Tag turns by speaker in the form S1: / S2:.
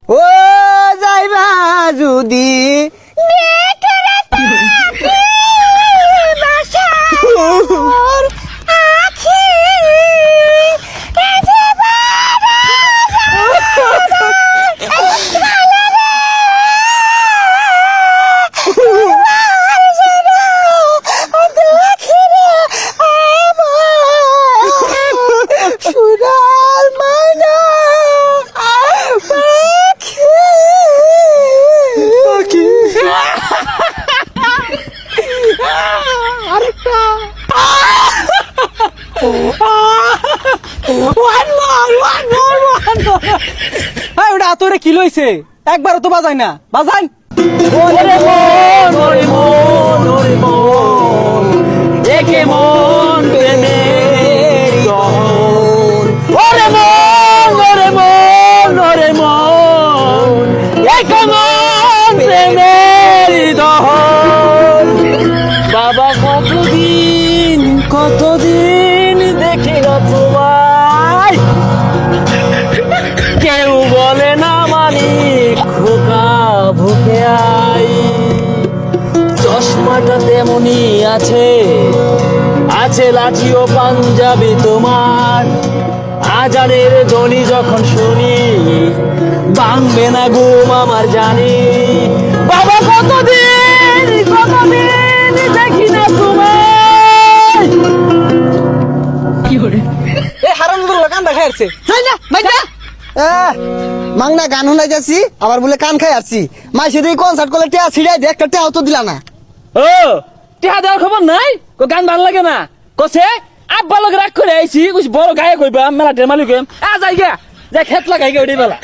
S1: ও যাইবা যদি
S2: ওটা তোরে কি লইছে একবারও তো বাজাই না বাজাই
S3: ওরে মন ওরে মন ওরে মন একে মন প্রেমের দহন ওরে মন ওরে মন ওরে মন একে মন প্রেমের দহন বাবা কতদিন দেখি না তোমায় কেউ বলে না মালিক খোকা ভুকে আই চশমাটা তেমনি আছে লাঠি ও পাঞ্জাবি তোমার আজানের ধ্বনি যখন শুনি ভাঙবে না ঘুম আমার জানি বাবা কতদিন দেখি না তোমায়
S2: এ হারাম তোর কান দেখা যাচ্ছে যাই না বাইটা
S1: মাংনা গান শুনাই যাচ্ছি আবার বলে কান খাই আসছি মাই সেদিকে কনসার্ট করলে টেয়া ছিড়াই দে একটা টেয়াও তো দিলা না
S3: ও টিহা দেওয়ার খবর নাই কো গান ভালো লাগে না কসে আব্বা লোক রাগ করে আইছি কুছ বড় গায়ে কইবা মেলা ডেমালি কইম আ যাই গা যা খেত লাগাই গে ওডি বেলা